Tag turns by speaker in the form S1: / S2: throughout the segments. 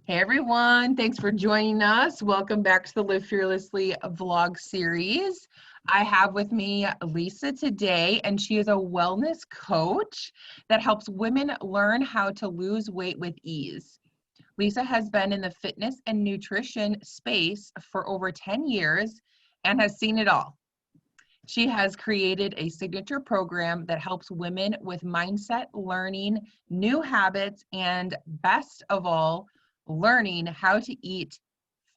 S1: Hey everyone, thanks for joining us. Welcome back to the Live Fearlessly vlog series. I have with me Lisa today, and she is a wellness coach that helps women learn how to lose weight with ease. Lisa has been in the fitness and nutrition space for over 10 years and has seen it all. She has created a signature program that helps women with mindset, learning new habits, and best of all, learning how to eat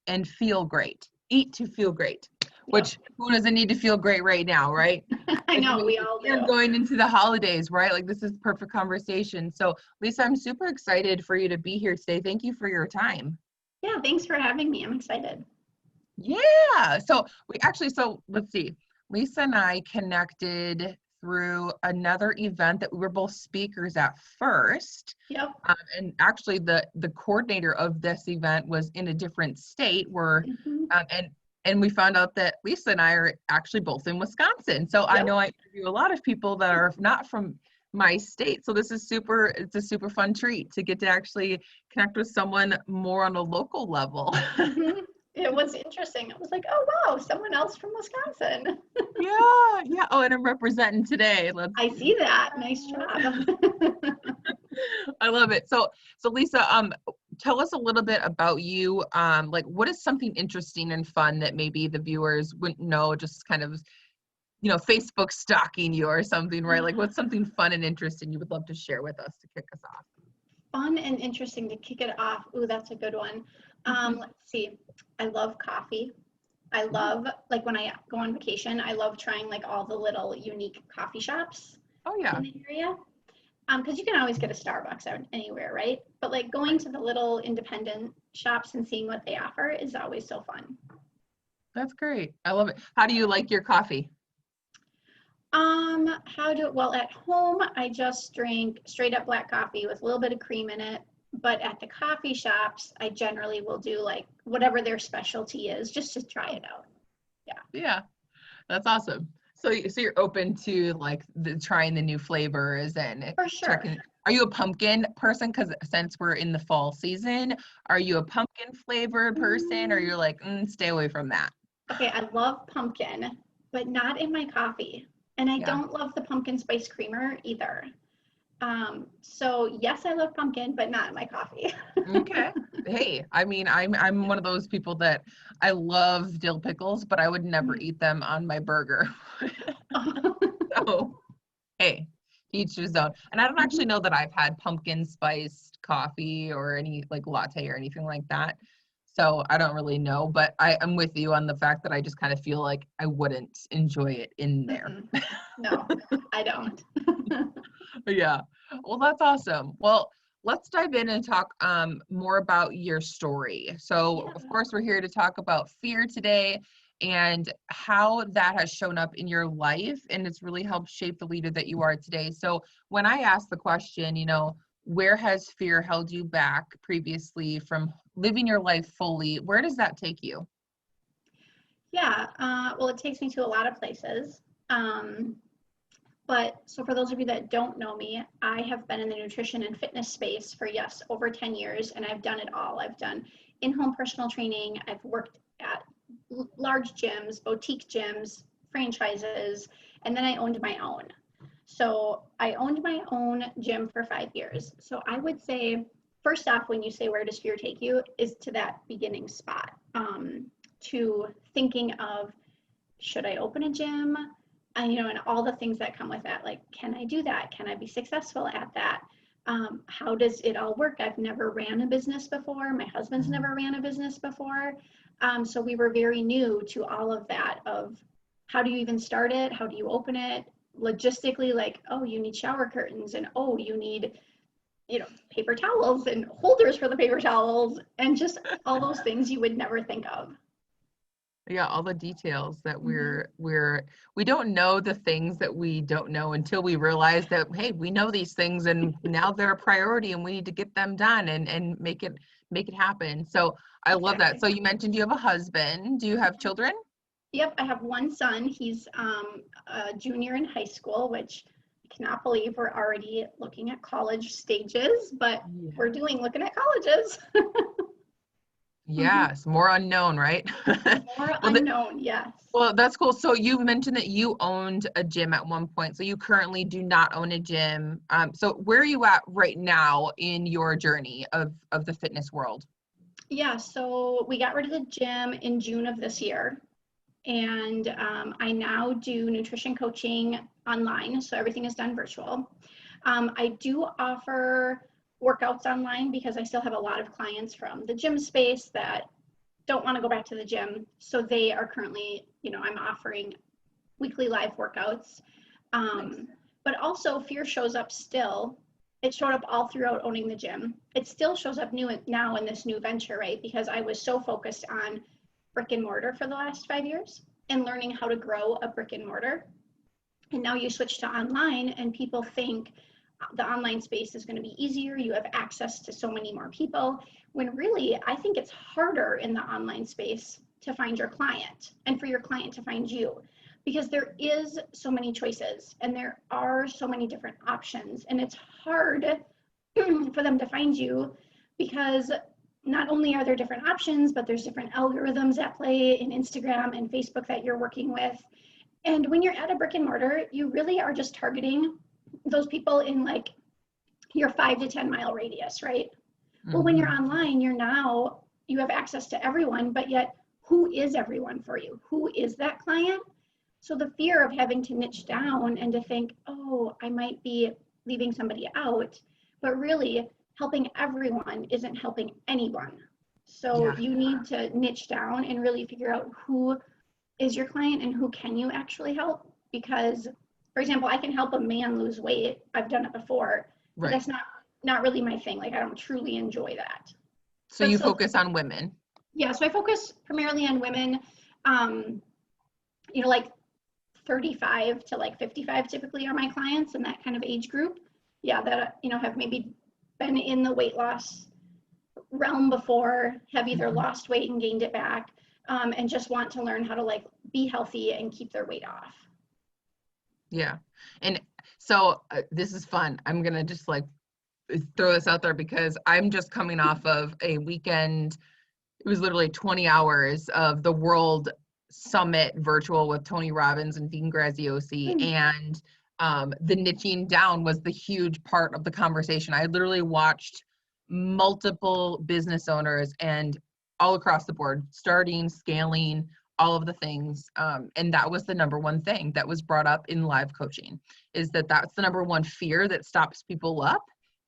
S1: and feel great. Eat to feel great,
S2: Yep.
S1: which who doesn't need to feel great right now, right?
S2: I know, we all
S1: You're
S2: do.
S1: going into the holidays, right? Like this is perfect conversation. So Lisa, I'm super excited for you to be here today. Thank you for your time.
S2: Yeah, thanks for having me. I'm excited.
S1: Yeah. So let's see. Lisa and I connected through another event that we were both speakers at first.
S2: Yep.
S1: And actually the coordinator of this event was in a different state where,
S2: Mhm.
S1: and we found out that Lisa and I are actually both in Wisconsin. So I
S2: Yep.
S1: know I interview a lot of people that are not from my state. So it's a super fun treat to get to actually connect with someone more on a local level.
S2: Mhm. It was interesting. I was like, oh, wow, someone else from Wisconsin.
S1: Yeah. Oh, and I'm representing today.
S2: I see that. Nice job.
S1: I love it. So Lisa, tell us a little bit about you. Like what is something interesting and fun that maybe the viewers wouldn't know, just kind of, Facebook stalking you or something, right? Like what's something fun and interesting you would love to share with us to kick us off?
S2: Fun and interesting to kick it off. Ooh, that's a good one. Let's see. I love coffee. I love, like when I go on vacation, I love trying like all the little unique coffee shops
S1: Oh
S2: in
S1: yeah.
S2: the area. Because you can always get a Starbucks out anywhere, right? But like going
S1: Right.
S2: to the little independent shops and seeing what they offer is always so fun.
S1: That's great. I love it. How do you like your coffee?
S2: Well, at home, I just drink straight up black coffee with a little bit of cream in it. But at the coffee shops, I generally will do like whatever their specialty is just to try it out. Yeah,
S1: Yeah, that's awesome. So you're open to like trying the new flavors and
S2: for sure.
S1: checking. Are you a pumpkin person? Because since we're in the fall season, are you a pumpkin flavored person, or
S2: Mm,
S1: you're like, stay away from that?
S2: okay, I love pumpkin, but not in my coffee. And I
S1: Yeah.
S2: don't love the pumpkin spice creamer either. So yes, I love pumpkin, but not in my coffee.
S1: Okay. Hey, I mean, I'm one of those people that I love dill pickles, but I would never eat them on my burger. So, hey, each his own. And I don't actually know that I've had pumpkin spiced coffee or any like latte or anything like that. So I don't really know, but I'm with you on the fact that I just kind of feel like I wouldn't enjoy it in there.
S2: Mm-mm. No, I don't.
S1: Yeah. Well, that's awesome. Well, let's dive in and talk more about your story. So,
S2: Yeah.
S1: of course, we're here to talk about fear today and how that has shown up in your life, and it's really helped shape the leader that you are today. So, when I asked the question, where has fear held you back previously from living your life fully? Where does that take you?
S2: Yeah. Well, it takes me to a lot of places. Um, but so for those of you that don't know me, I have been in the nutrition and fitness space for, yes, over 10 years, and I've done it all. I've done in-home personal training. I've worked at large gyms, boutique gyms, franchises, and then I owned my own. So I owned my own gym for 5 years. So I would say, first off, when you say where does fear take you, is to that beginning spot, to thinking of should I open a gym, and all the things that come with that. Like, can I do that? Can I be successful at that? How does it all work? I've never ran a business before. My husband's never ran a business before. So we were very new to all of that of how do you even start it? How do you open it? Logistically, like, oh, you need shower curtains, and oh, you need, paper towels and holders for the paper towels, and just all those things you would never think of.
S1: Yeah, all the details that
S2: Mm-hmm.
S1: we don't know the things that we don't know until we realize that, hey, we know these things and now they're a priority and we need to get them done and make it happen. So I love that.
S2: Exactly.
S1: So you mentioned you have a husband. Do you have children?
S2: Yep, I have one son. He's a junior in high school, which I cannot believe we're already looking at college stages, but
S1: Yeah.
S2: we're looking at colleges.
S1: Yes, more unknown, right?
S2: More
S1: Well,
S2: unknown, yes.
S1: well, that's cool. So you mentioned that you owned a gym at one point. So you currently do not own a gym. So where are you at right now in your journey of the fitness world?
S2: Yeah, so we got rid of the gym in June of this year. And I now do nutrition coaching online. So everything is done virtual. I do offer workouts online because I still have a lot of clients from the gym space that don't want to go back to the gym. So they are currently, I'm offering weekly live workouts.
S1: Nice.
S2: But also fear shows up still. It showed up all throughout owning the gym. It still shows up now in this new venture, right? Because I was so focused on brick and mortar for the last 5 years and learning how to grow a brick and mortar. And now you switch to online and people think the online space is going to be easier. You have access to so many more people, when really I think it's harder in the online space to find your client and for your client to find you, because there is so many choices and there are so many different options, and it's hard for them to find you because not only are there different options, but there's different algorithms at play in Instagram and Facebook that you're working with. And when you're at a brick and mortar, you really are just targeting those people in like your 5 to 10 mile radius, right? Well, when you're online, you have access to everyone, but yet who is everyone for you? Who is that client? So the fear of having to niche down and to think, oh, I might be leaving somebody out, but really helping everyone isn't helping anyone. So
S1: Yeah.
S2: you need to niche down and really figure out who is your client and who can you actually help. Because, for example, I can help a man lose weight. I've done it before, but
S1: Right.
S2: that's not really my thing. Like, I don't truly enjoy that.
S1: So
S2: But
S1: you
S2: so
S1: focus on women.
S2: yeah, so I focus primarily on women, like 35 to like 55 typically are my clients in that kind of age group. Yeah, that, have maybe been in the weight loss realm before, have either lost weight and gained it back, and just want to learn how to like be healthy and keep their weight off.
S1: Yeah. And so this is fun. I'm going to just like throw this out there because I'm just coming off of a weekend. It was literally 20 hours of the World Summit virtual with Tony Robbins and Dean Graziosi. And the niching down was the huge part of the conversation. I literally watched multiple business owners and all across the board, starting, scaling, all of the things. And that was the number one thing that was brought up in live coaching, is that's the number one fear that stops people up,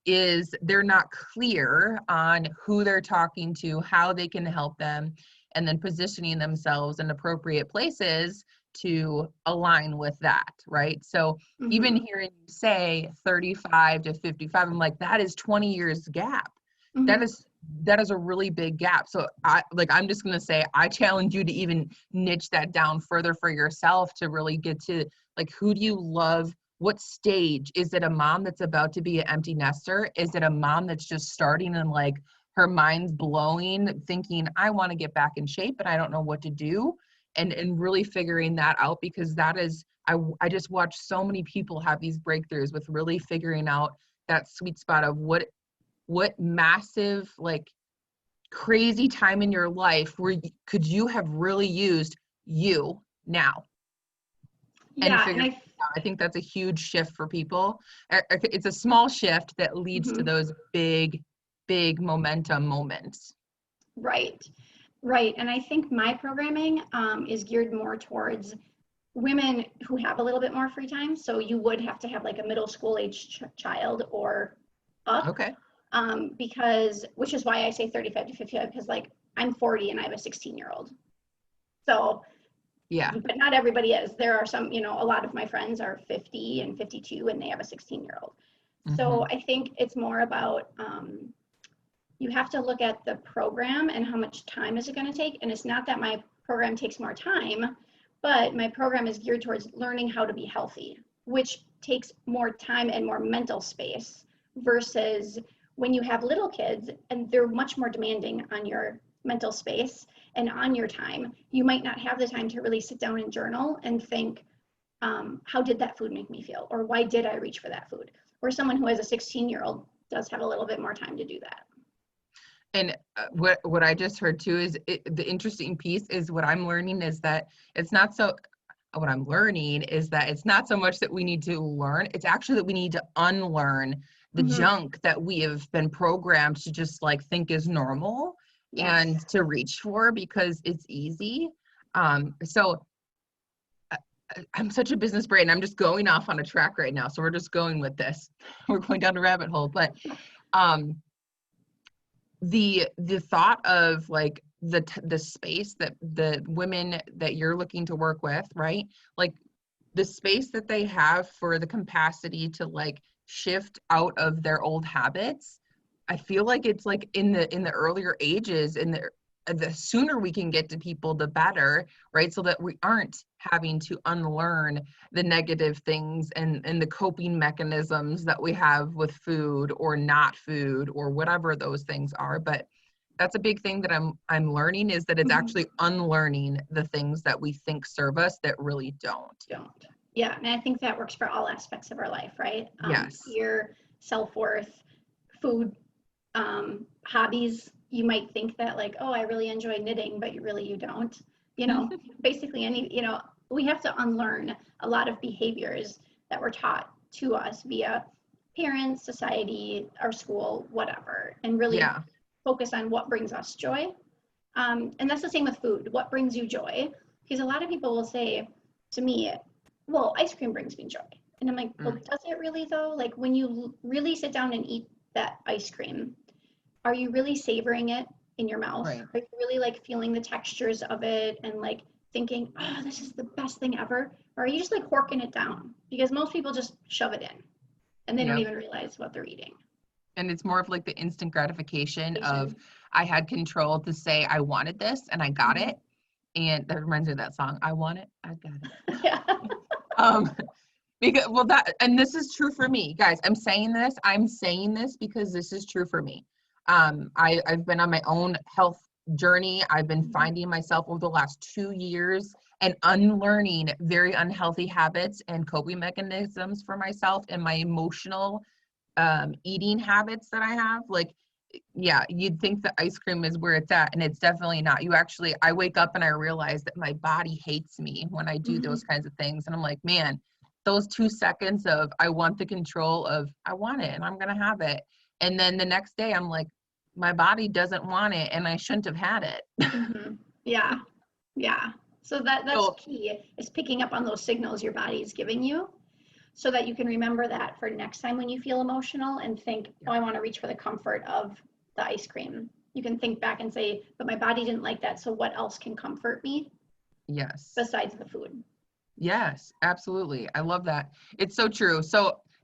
S1: is they're not clear on who they're talking to, how they can help them, and then positioning themselves in appropriate places to align with that, right? So even hearing you say 35 to 55, I'm like, that is 20 years gap. That is a really big gap. So I'm just going to say, I challenge you to even niche that down further for yourself to really get to like, who do you love? What stage? Is it a mom that's about to be an empty nester? Is it a mom that's just starting and like her mind's blowing, thinking, I want to get back in shape, but I don't know what to do? And really figuring that out, because that is, I just watch so many people have these breakthroughs with really figuring out that sweet spot of what massive, like crazy time in your life where could you have really used you now? And
S2: Yeah, and
S1: figure I think that's a huge shift for people. It's a small shift that leads to those big momentum moments.
S2: Right. And I think my programming is geared more towards women who have a little bit more free time. So you would have to have like a middle school age child or up.
S1: Okay.
S2: Which is why I say 35 to 55, because like I'm 40 and I have a 16-year-old. So
S1: yeah,
S2: but not everybody is. There are some, a lot of my friends are 50 and 52 and they have a 16-year-old. So I think it's more about, you have to look at the program and how much time is it going to take. And it's not that my program takes more time, but my program is geared towards learning how to be healthy, which takes more time and more mental space, versus when you have little kids and they're much more demanding on your mental space and on your time. You might not have the time to really sit down and journal and think, how did that food make me feel? Or why did I reach for that food? Or someone who has a 16-year-old does have a little bit more time to do that.
S1: And what I just heard too is the interesting piece is what I'm learning is that it's not so, what I'm learning is that it's not so much that we need to learn, it's actually that we need to unlearn the
S2: Mhm.
S1: junk that we have been programmed to just like think is normal
S2: Yes.
S1: and to reach for because it's easy. So I'm such a business brain. I'm just going off on a track right now. So we're just going with this. We're going down a rabbit hole. But um, the thought of like the space that the women that you're looking to work with, right? Like the space that they have for the capacity to like shift out of their old habits. I feel like it's like in the earlier ages, in the sooner we can get to people, the better, right? So that we aren't having to unlearn the negative things and the coping mechanisms that we have with food or not food or whatever those things are. But that's a big thing that I'm learning is that it's
S2: Mhm.
S1: actually unlearning the things that we think serve us that really don't.
S2: Don't. Yeah, and I think that works for all aspects of our life, right?
S1: Yes.
S2: Your self-worth, food, hobbies. You might think that like, oh, I really enjoy knitting, but you don't. You know, basically we have to unlearn a lot of behaviors that were taught to us via parents, society, our school, whatever, and really
S1: Yeah.
S2: focus on what brings us joy. And that's the same with food. What brings you joy? Because a lot of people will say to me, well, ice cream brings me joy. And I'm like, well,
S1: Mm,
S2: does it really though? Like when you really sit down and eat that ice cream, are you really savoring it in your mouth?
S1: right.
S2: Are you really like feeling the textures of it and like thinking, oh, this is the best thing ever? Or are you just like horking it down? Because most people just shove it in and they don't
S1: Yep.
S2: even realize what they're eating.
S1: And it's more of like the instant gratification of
S2: Asian.
S1: I had control to say I wanted this and I got
S2: Mhm.
S1: it. And that reminds me of that song, I want it, I got it.
S2: Yeah.
S1: Um, because well that and this is true for me, guys. I'm saying this because this is true for me. I've been on my own health journey. I've been
S2: Mhm.
S1: finding myself over the last 2 years and unlearning very unhealthy habits and coping mechanisms for myself and my emotional eating habits that I have. Like, yeah, you'd think the ice cream is where it's at, and it's definitely not. I wake up and I realize that my body hates me when I do those
S2: Mhm.
S1: kinds of things. And I'm like, man, those 2 seconds of I want the control of I want it and I'm gonna have it. And then the next day I'm like, my body doesn't want it and I shouldn't have had it.
S2: Mhm. Yeah. Yeah. So that's
S1: So
S2: key is picking up on those signals your body is giving you so that you can remember that for next time when you feel emotional and think,
S1: yeah,
S2: oh, I want to reach for the comfort of the ice cream. You can think back and say, but my body didn't like that. So what else can comfort me
S1: yes.
S2: besides the food?
S1: Yes, absolutely. I love that. It's so true.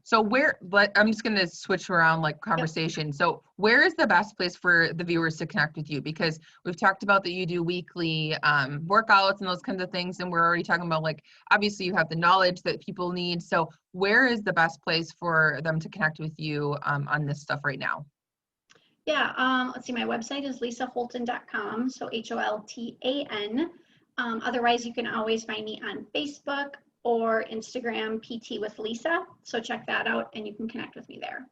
S1: So where, but I'm just going to switch around like
S2: Yep.
S1: conversation. So where is the best place for the viewers to connect with you? Because we've talked about that you do weekly workouts and those kinds of things. And we're already talking about like, obviously you have the knowledge that people need. So where is the best place for them to connect with you on this stuff right now?
S2: Yeah. Let's see. My website is lisaholton.com. So HOLTAN. Otherwise, you can always find me on Facebook or Instagram, PT with Lisa. So check that out and you can connect with me there.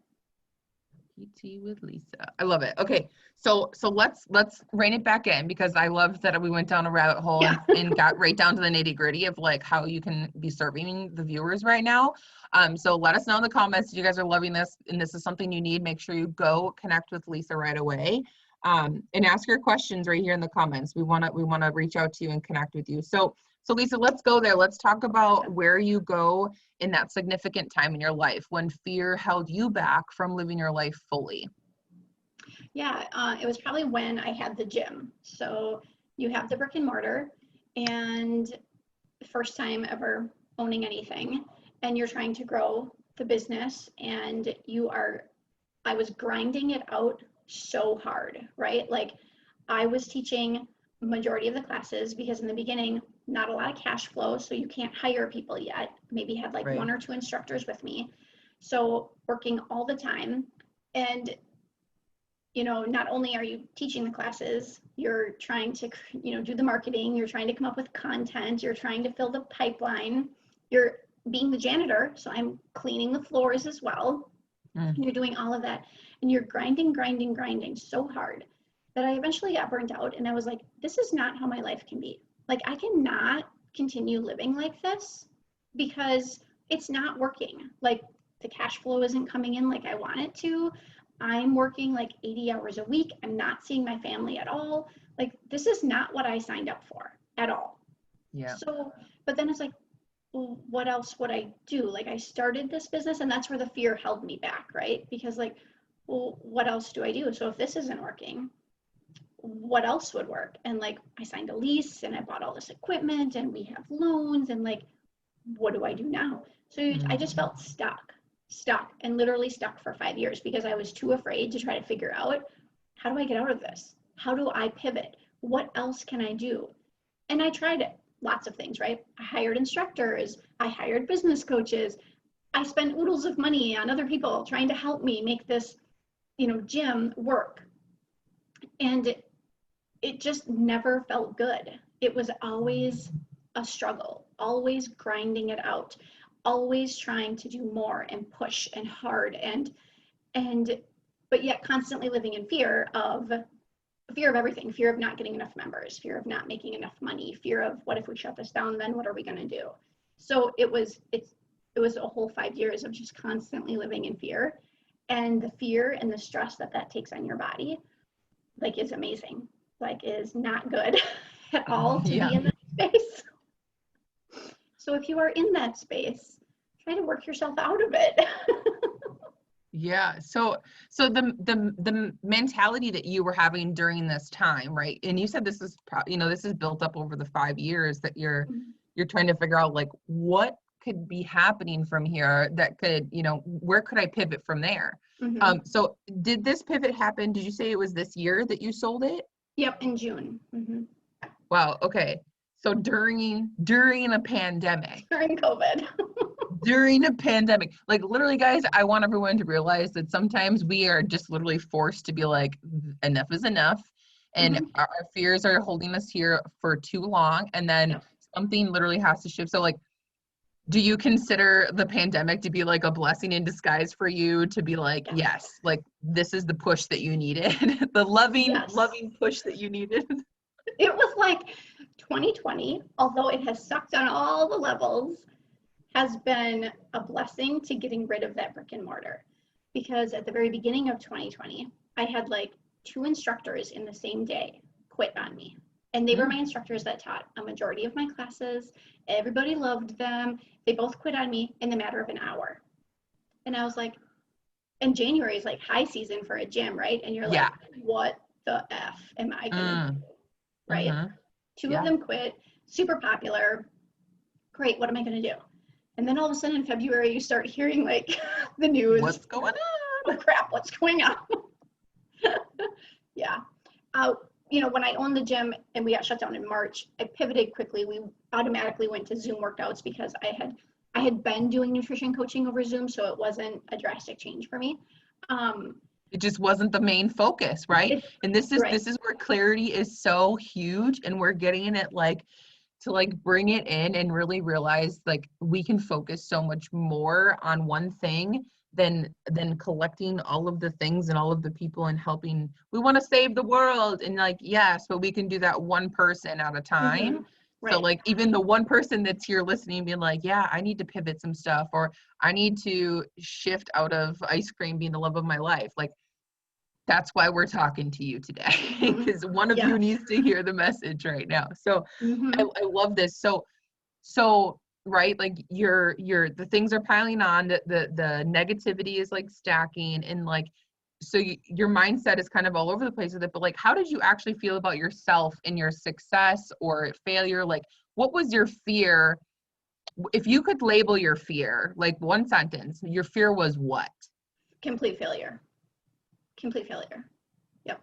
S1: PT with Lisa. I love it. Okay. So let's rein it back in because I love that we went down a rabbit hole
S2: Yeah.
S1: and got right down to the nitty-gritty of like how you can be serving the viewers right now. So let us know in the comments if you guys are loving this and this is something you need. Make sure you go connect with Lisa right away. And ask your questions right here in the comments. We wanna reach out to you and connect with you. So Lisa, let's go there. Let's talk about where you go in that significant time in your life when fear held you back from living your life fully.
S2: Yeah, it was probably when I had the gym. So you have the brick and mortar, and first time ever owning anything, and you're trying to grow the business, and I was grinding it out so hard, right? Like I was teaching majority of the classes because in the beginning, not a lot of cash flow, so you can't hire people yet. Maybe had like
S1: Right.
S2: one or two instructors with me. So working all the time. And not only are you teaching the classes, you're trying to, do the marketing, you're trying to come up with content, you're trying to fill the pipeline, you're being the janitor, so I'm cleaning the floors as well.
S1: Mm,
S2: You're doing all of that, and you're grinding so hard. that I eventually got burnt out, and I was like, this is not how my life can be. Like, I cannot continue living like this because it's not working. Like, the cash flow isn't coming in like I want it to. I'm working like 80 hours a week. I'm not seeing my family at all. Like, this is not what I signed up for at all.
S1: Yeah.
S2: So, but then it's like, well, what else would I do? Like, I started this business, and that's where the fear held me back, right? Because like, well, what else do I do? So if this isn't working, what else would work? And like, I signed a lease and I bought all this equipment and we have loans, and like, what do I do now? So I just felt stuck and literally stuck for 5 years because I was too afraid to try to figure out, how do I get out of this? How do I pivot? What else can I do? And I tried lots of things, right? I hired instructors, I hired business coaches, I spent oodles of money on other people trying to help me make this, gym work. And it just never felt good. It was always a struggle, always grinding it out, always trying to do more and push and hard and but yet constantly living in fear of everything, fear of not getting enough members, fear of not making enough money, fear of what if we shut this down, then what are we going to do? So it was a whole 5 years of just constantly living in fear, and the fear and the stress that takes on your body, like, is amazing, like, is not good at all to be in that space. So if you are in that space, try to work yourself out of it.
S1: Yeah. So the mentality that you were having during this time, right? And you said this is this is built up over the 5 years that you're trying to figure out, like, what could be happening from here that could, where could I pivot from there? So did this pivot happen? Did you say it was this year that you sold it?
S2: Yep, in June.
S1: Wow. Okay. So during a pandemic.
S2: During COVID.
S1: During a pandemic, like, literally, guys, I want everyone to realize that sometimes we are just literally forced to be like, enough is enough, and our fears are holding us here for too long, and then something literally has to shift. So, like, do you consider the pandemic to be like a blessing in disguise for you, to be like, yes, like, this is the push that you needed, the loving push that you needed?
S2: It was like 2020, although it has sucked on all the levels, has been a blessing to getting rid of that brick and mortar. Because at the very beginning of 2020, I had like 2 instructors in the same day quit on me. And they were my instructors that taught a majority of my classes. Everybody loved them. They both quit on me in the matter of an hour. And I was like, and January is like high season for a gym, right? And you're like, what the F am I gonna do? Right? 2 of them quit, super popular. Great, what am I gonna do? And then all of a sudden in February, you start hearing like the news.
S1: What's going on?
S2: Oh crap, what's going on? Yeah. When I owned the gym and we got shut down in March, I pivoted quickly. We automatically went to Zoom workouts because I had been doing nutrition coaching over Zoom, so it wasn't a drastic change for me.
S1: It just wasn't the main focus, right? And this is where clarity is so huge, and we're getting it, like, to like bring it in and really realize, like, we can focus so much more on one thing than collecting all of the things and all of the people and helping. We want to save the world, and like, yes, but we can do that one person at a time.
S2: Right.
S1: So like, even the one person that's here listening being like, yeah, I need to pivot some stuff, or I need to shift out of ice cream being the love of my life. Like, that's why we're talking to you today, because one of you needs to hear the message right now. So I love this. So right, like, the things are piling on, the negativity is like stacking, and like, so your mindset is kind of all over the place with it. But like, how did you actually feel about yourself and your success or failure? Like, what was your fear? If you could label your fear, like, one sentence, your fear was what?
S2: Complete failure. Yep.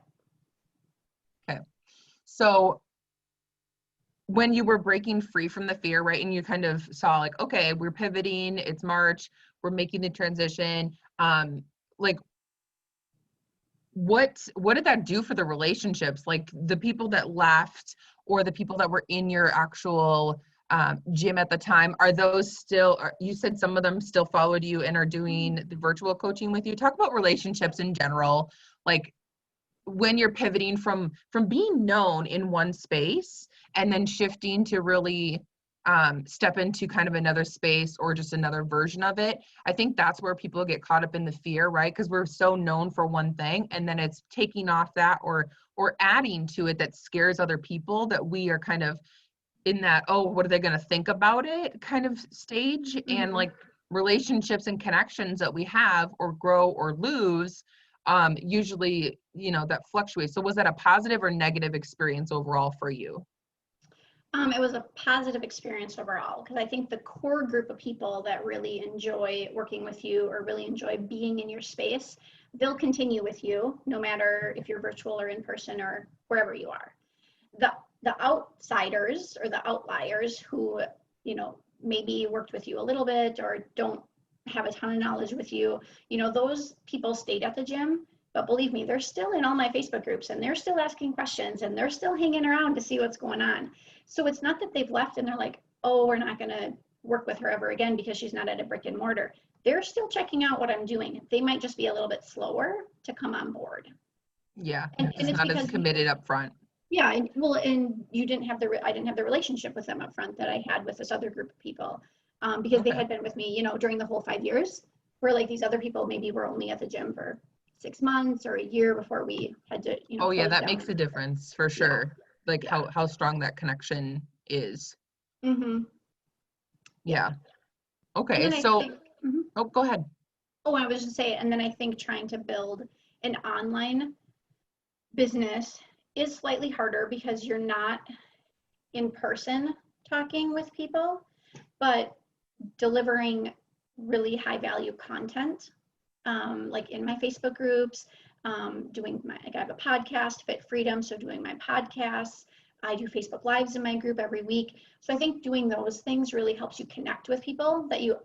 S1: Okay. So when you were breaking free from the fear, right, and you kind of saw, like, okay, we're pivoting, it's March, we're making the transition, like, what did that do for the relationships? Like, the people that left, or the people that were in your actual gym at the time, are those still, you said some of them still followed you and are doing the virtual coaching with you? Talk about relationships in general, like, when you're pivoting from being known in one space and then shifting to really step into kind of another space or just another version of it, I think that's where people get caught up in the fear, right? Because we're so known for one thing, and then it's taking off that or adding to it that scares other people, that we are kind of in that, oh, what are they going to think about it kind of stage. And like relationships and connections that we have or grow or lose, usually, that fluctuates. So was that a positive or negative experience overall for you?
S2: It was a positive experience overall, because I think the core group of people that really enjoy working with you or really enjoy being in your space, they'll continue with you no matter if you're virtual or in person or wherever you are. The outsiders or the outliers who, maybe worked with you a little bit or don't have a ton of knowledge with you, those people stayed at the gym. But believe me, they're still in all my Facebook groups, and they're still asking questions, and they're still hanging around to see what's going on. So it's not that they've left and they're like, oh, we're not going to work with her ever again because she's not at a brick and mortar. They're still checking out what I'm doing. They might just be a little bit slower to come on board.
S1: Yeah,
S2: And
S1: it's
S2: it's
S1: not
S2: because
S1: as committed up front.
S2: yeah, and you didn't have I didn't have the relationship with them up front that I had with this other group of people, because they had been with me, during the whole 5 years, where like these other people maybe were only at the gym for 6 months or a year before we had to,
S1: Oh yeah,
S2: close
S1: that
S2: down.
S1: makes a difference for sure. Like
S2: Yeah.
S1: how strong that connection is.
S2: Mm-hmm.
S1: Yeah.
S2: And
S1: Okay,
S2: then I
S1: so
S2: think, mhm.
S1: oh, go ahead.
S2: Oh, I was just saying, and then I think trying to build an online business is slightly harder because you're not in person talking with people, but delivering really high value content, like in my Facebook groups, I have a podcast, Fit Freedom, so doing my podcasts. I do Facebook Lives in my group every week. So I think doing those things really helps you connect with people that you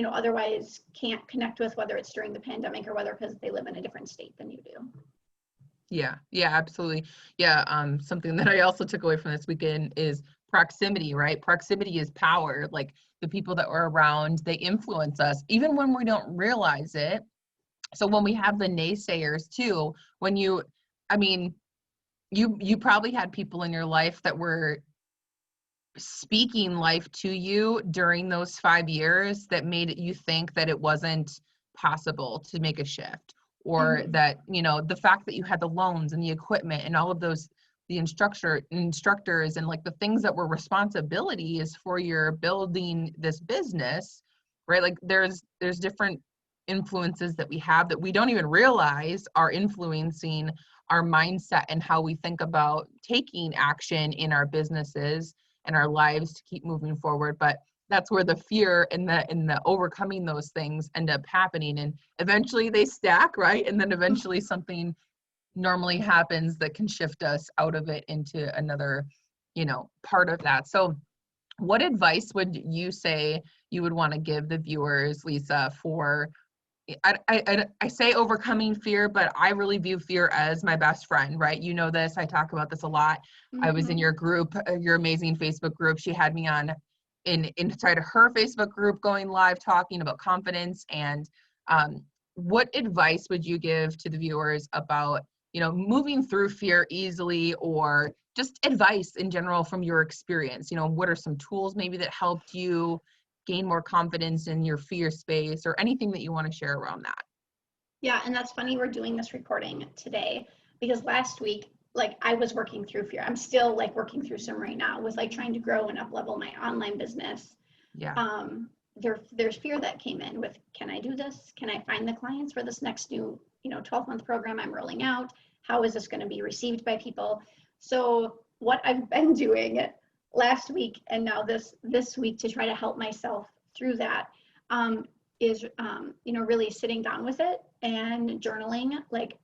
S2: otherwise can't connect with, whether it's during the pandemic or whether because they live in a different state than you do.
S1: Yeah, absolutely. Yeah, something that I also took away from this weekend is proximity, right? Proximity is power. Like the people that we're around, they influence us, even when we don't realize it. So when we have the naysayers too, I mean, you probably had people in your life that were speaking life to you during those 5 years that made you think that it wasn't possible to make a shift, or that the fact that you had the loans and the equipment and all of those, the instructors and like the things that were responsibilities for your building this business, right? Like there's different influences that we have that we don't even realize are influencing our mindset and how we think about taking action in our businesses and our lives to keep moving forward. But that's where the fear and the overcoming those things end up happening, and eventually they stack, right? And then eventually something normally happens that can shift us out of it into another part of that. So what advice would you say you would want to give the viewers, Lisa, for I say overcoming fear, but I really view fear as my best friend, right? You know this, I talk about this a lot. I was in your group, your amazing Facebook group. She had me on inside of her Facebook group going live talking about confidence. And what advice would you give to the viewers about, moving through fear easily, or just advice in general from your experience? What are some tools maybe that helped you gain more confidence in your fear space, or anything that you want to share around that?
S2: Yeah, and that's funny we're doing this recording today, because last week, like I was working through fear. I'm still like working through some right now with like trying to grow and up level my online business.
S1: Yeah.
S2: There's fear that came in with, can I do this? Can I find the clients for this next new, 12-month program I'm rolling out? How is this going to be received by people? So what I've been doing last week and now this week to try to help myself through that, is really sitting down with it and journaling, like,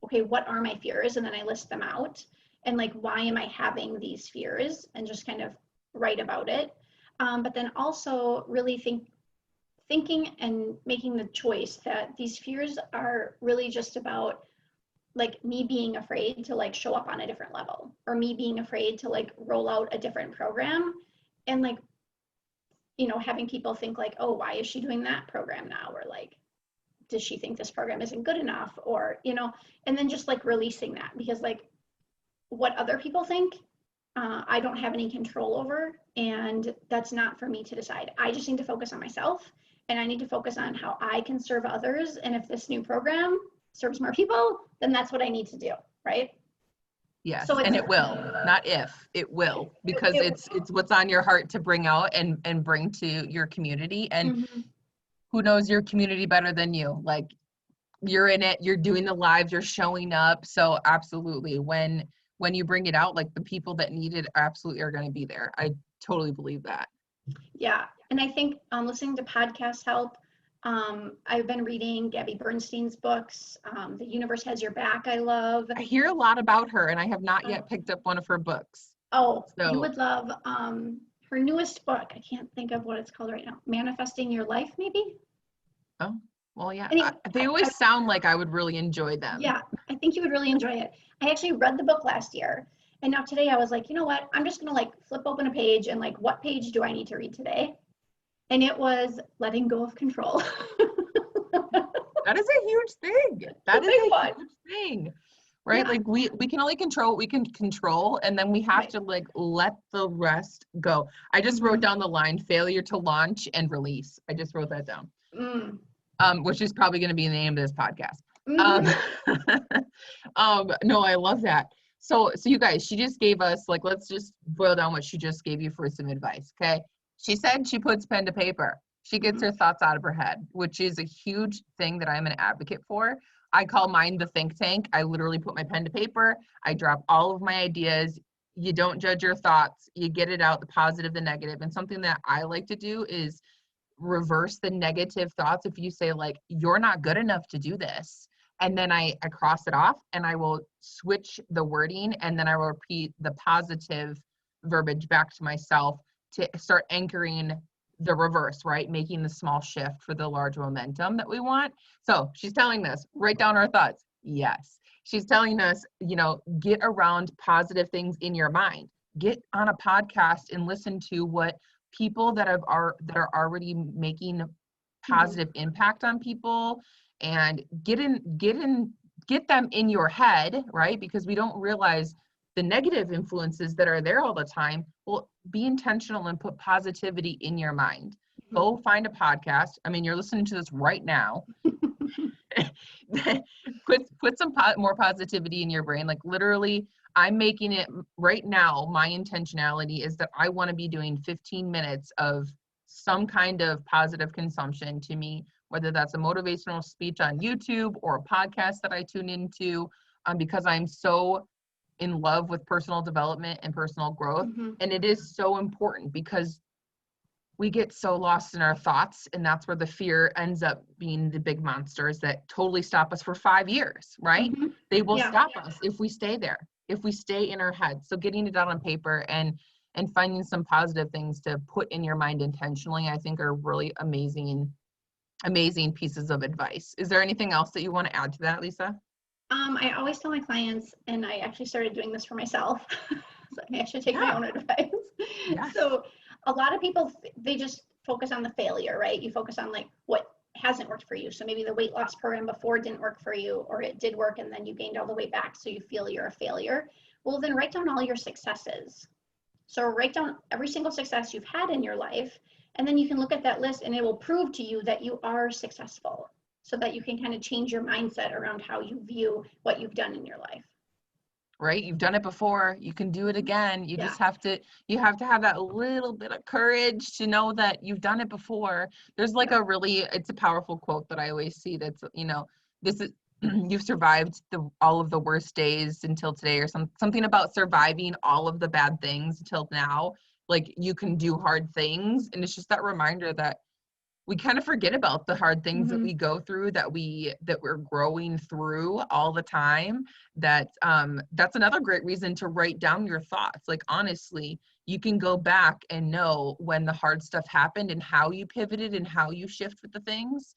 S2: okay, what are my fears? And then I list them out, and like, why am I having these fears, and just kind of write about it. But then also really thinking and making the choice that these fears are really just about like me being afraid to like show up on a different level, or me being afraid to like roll out a different program, and like, having people think like, oh, why is she doing that program now? Or like, does she think this program isn't good enough? Or, you know, and then just like releasing that, because like what other people think, I don't have any control over, and that's not for me to decide. I just need to focus on myself, and I need to focus on how I can serve others. And if this new program serves more people, then that's what I need to do, right?
S1: Yes,
S2: So
S1: and it will, not if, it will, because it's what's on your heart to bring out and bring to your community. And
S2: mm-hmm.
S1: who knows your community better than you? Like, you're in it, you're doing the lives, you're showing up. So absolutely, when you bring it out, like the people that need it absolutely are going to be there. I totally believe that.
S2: Yeah, and I think listening to podcasts help. I've been reading Gabby Bernstein's books. The Universe Has Your Back, I love.
S1: I hear a lot about her, and I have not yet picked up one of her books.
S2: Oh,
S1: so
S2: you would love her newest book. I can't think of what it's called right now. Manifesting Your Life, maybe?
S1: Oh, well, yeah.
S2: Anyway,
S1: they always sound like I would really enjoy them.
S2: Yeah, I think you would really enjoy it. I actually read the book last year, and now today I was like, you know what? I'm just gonna like flip open a page and like, what page do I need to read today? And it was Letting Go of Control.
S1: That is a huge thing. That is a huge thing, right?
S2: Yeah.
S1: Like we can only control what we can control, and then we have
S2: Right.
S1: to like let the rest go. I just wrote down the line: failure to launch and release. I just wrote that down. Which is probably going to be the name of this podcast. No, I love that. So you guys, she just gave us, like, let's just boil down what she just gave you for some advice. Okay. She said she puts pen to paper. She gets her thoughts out of her head, which is a huge thing that I'm an advocate for. I call mine the think tank. I literally put my pen to paper. I drop all of my ideas. You don't judge your thoughts. You get it out, the positive, the negative. And something that I like to do is reverse the negative thoughts. If you say like, you're not good enough to do this, and then I cross it off, and I will switch the wording, and then I will repeat the positive verbiage back to myself to start anchoring the reverse, right? Making the small shift for the large momentum that we want. So she's telling us, write down our thoughts. Yes. She's telling us, you know, get around positive things in your mind. Get on a podcast and listen to what people that are already making positive impact on people, and get them in your head, right? Because we don't realize the negative influences that are there all the time. Well, be intentional and put positivity in your mind. Go find a podcast. I mean, you're listening to this right now. put some more positivity in your brain. Like literally, I'm making it right now. My intentionality is that I want to be doing 15 minutes of some kind of positive consumption to me, whether that's a motivational speech on YouTube or a podcast that I tune into, because I'm so in love with personal development and personal growth. And it is so important because we get so lost in our thoughts, and that's where the fear ends up being the big monsters that totally stop us for 5 years, right? They will stop us if we stay there, if we stay in our head. So getting it out on paper and finding some positive things to put in your mind intentionally, I think are really amazing pieces of advice. Is there anything else that you want to add to that, Lisa?
S2: I always tell my clients, and I actually started doing this for myself, so I should take my own advice.
S1: Yes.
S2: So a lot of people, they just focus on the failure, right? You focus on like what hasn't worked for you. So maybe the weight loss program before didn't work for you, or it did work and then you gained all the weight back, so you feel you're a failure. Well, then write down all your successes. So write down every single success you've had in your life, and then you can look at that list and it will prove to you that you are successful, so that you can kind of change your mindset around how you view what you've done in your life.
S1: Right? You've done it before. You can do it again. You just have to have that little bit of courage to know that you've done it before. There's like it's a powerful quote that I always see that's, you know, this is, you've survived all of the worst days until today, or something about surviving all of the bad things until now. Like you can do hard things. And it's just that reminder that we kind of forget about the hard things that we go through, that we're growing through all the time. That's another great reason to write down your thoughts. Like, honestly, you can go back and know when the hard stuff happened and how you pivoted and how you shift with the things.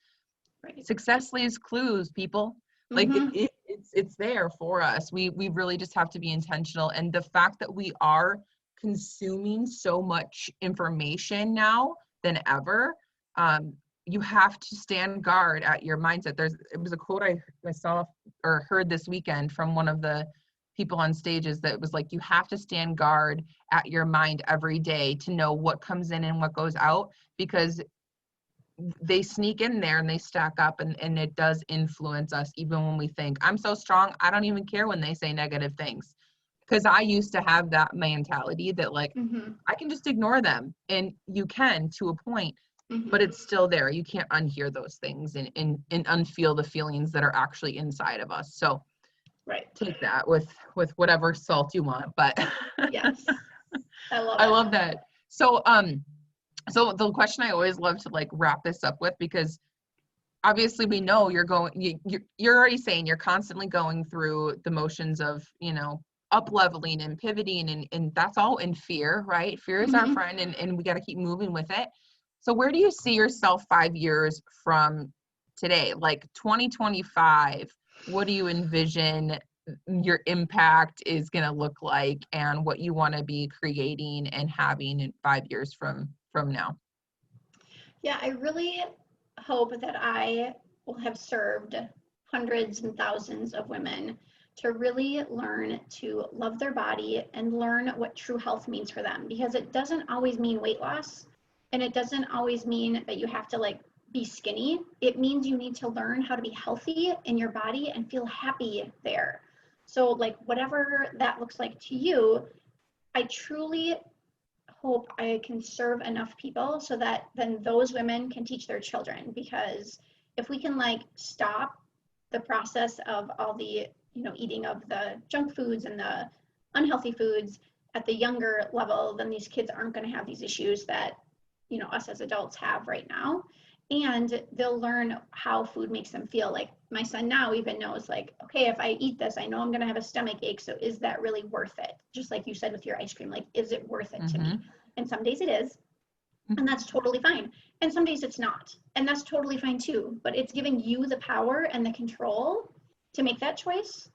S1: Right. Success leaves clues, people. Like it's there for us. We really just have to be intentional. And the fact that we are consuming so much information now than ever, you have to stand guard at your mindset. It was a quote I saw or heard this weekend from one of the people on stages that was like, you have to stand guard at your mind every day to know what comes in and what goes out, because they sneak in there and they stack up, and it does influence us even when we think I'm so strong, I don't even care when they say negative things. Because I used to have that mentality that like, I can just ignore them, and you can to a point, but it's still there. You can't unhear those things and unfeel the feelings that are actually inside of us. So take that with whatever salt you want, but
S2: Yes,
S1: I love that. So so the question I always love to like wrap this up with, because obviously we know you're already saying you're constantly going through the motions of, you know, up leveling and pivoting, and that's all in fear, right? Fear is our friend, and we got to keep moving with it. So where do you see yourself 5 years from today? Like 2025, what do you envision your impact is going to look like, and what you want to be creating and having in 5 years from now?
S2: Yeah, I really hope that I will have served hundreds and thousands of women to really learn to love their body and learn what true health means for them, because it doesn't always mean weight loss, and it doesn't always mean that you have to like be skinny. It means you need to learn how to be healthy in your body and feel happy there. So like whatever that looks like to you, I truly hope I can serve enough people so that then those women can teach their children. Because if we can like stop the process of all the, you know, eating of the junk foods and the unhealthy foods at the younger level, then these kids aren't going to have these issues that, you know, us as adults have right now. And they'll learn how food makes them feel. Like my son now even knows like, okay, if I eat this, I know I'm going to have a stomach ache. So is that really worth it? Just like you said with your ice cream, like, is it worth it to me? And some days it is, and that's totally fine. And some days it's not, and that's totally fine too. But it's giving you the power and the control to make that choice.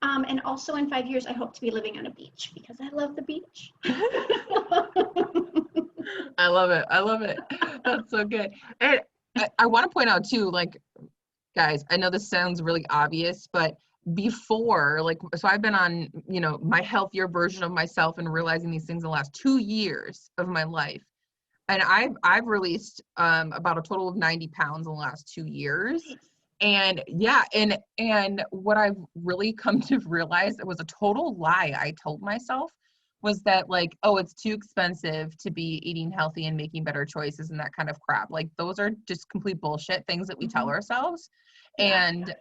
S2: And also in 5 years, I hope to be living on a beach, because I love the beach.
S1: I love it. I love it. That's so good. And I want to point out too, like, guys, I know this sounds really obvious, but before, like, so I've been on, you know, my healthier version of myself and realizing these things in the last 2 years of my life. And I've released about a total of 90 pounds in the last 2 years. And yeah, and what I've really come to realize, it was a total lie I told myself, was that like, oh, it's too expensive to be eating healthy and making better choices and that kind of crap. Like those are just complete bullshit things that we tell ourselves. And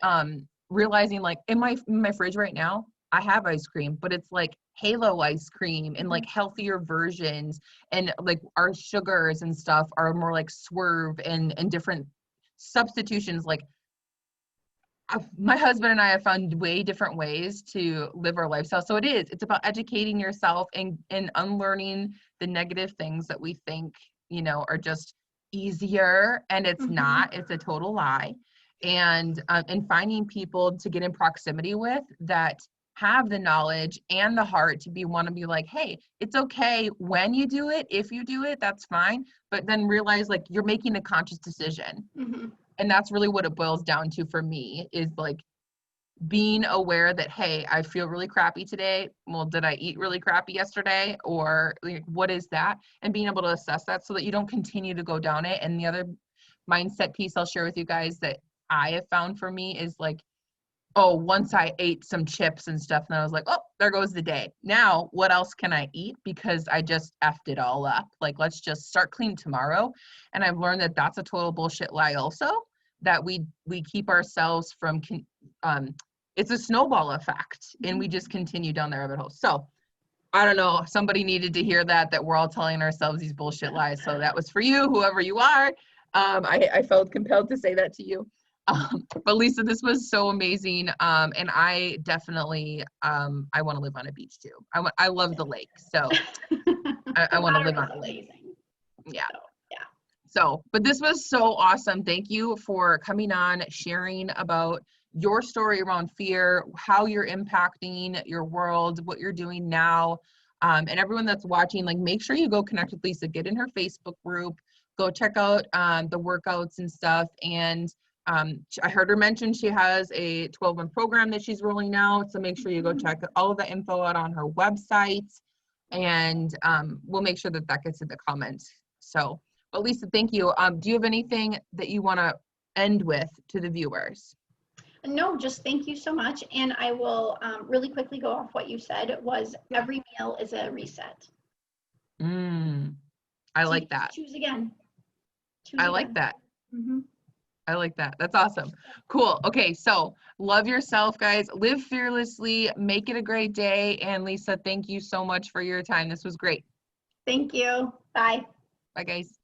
S1: realizing like in my fridge right now, I have ice cream, but it's like Halo ice cream and like healthier versions, and like our sugars and stuff are more like Swerve and different substitutions. Like my husband and I have found way different ways to live our lifestyle. So it's about educating yourself and unlearning the negative things that we think, you know, are just easier, and it's not, it's a total lie. And finding people to get in proximity with that have the knowledge and the heart to want to be like, hey, it's okay when you do it, if you do it, that's fine. But then realize like you're making a conscious decision. And that's really what it boils down to for me, is like being aware that, hey, I feel really crappy today. Well, did I eat really crappy yesterday? Or like, what is that? And being able to assess that so that you don't continue to go down it. And the other mindset piece I'll share with you guys that I have found for me is like, oh, once I ate some chips and stuff, and I was like, oh, there goes the day. Now, what else can I eat? Because I just effed it all up. Like, let's just start clean tomorrow. And I've learned that that's a total bullshit lie also, that we keep ourselves from, it's a snowball effect, and we just continue down the rabbit hole. So I don't know, somebody needed to hear that we're all telling ourselves these bullshit lies. So that was for you, whoever you are. I felt compelled to say that to you. But Lisa, this was so amazing. And I definitely, I want to live on a beach too. I love the lake. So I want to live on a lake. Yeah. So, but this was so awesome. Thank you for coming on, sharing about your story around fear, how you're impacting your world, what you're doing now. And everyone that's watching, like, make sure you go connect with Lisa, get in her Facebook group, go check out the workouts and stuff. And I heard her mention she has a 12-month program that she's rolling out. So make sure you go check all of the info out on her website. And we'll make sure that gets in the comments. So, well, Lisa, thank you. Do you have anything that you want to end with to the viewers?
S2: No, just thank you so much. And I will really quickly go off what you said was every meal is a reset.
S1: I like that.
S2: Choose again.
S1: I like that.
S2: Mm-hmm.
S1: I like that. That's awesome. Cool. Okay. So love yourself, guys. Live fearlessly. Make it a great day. And Lisa, thank you so much for your time. This was great.
S2: Thank you. Bye.
S1: Bye, guys.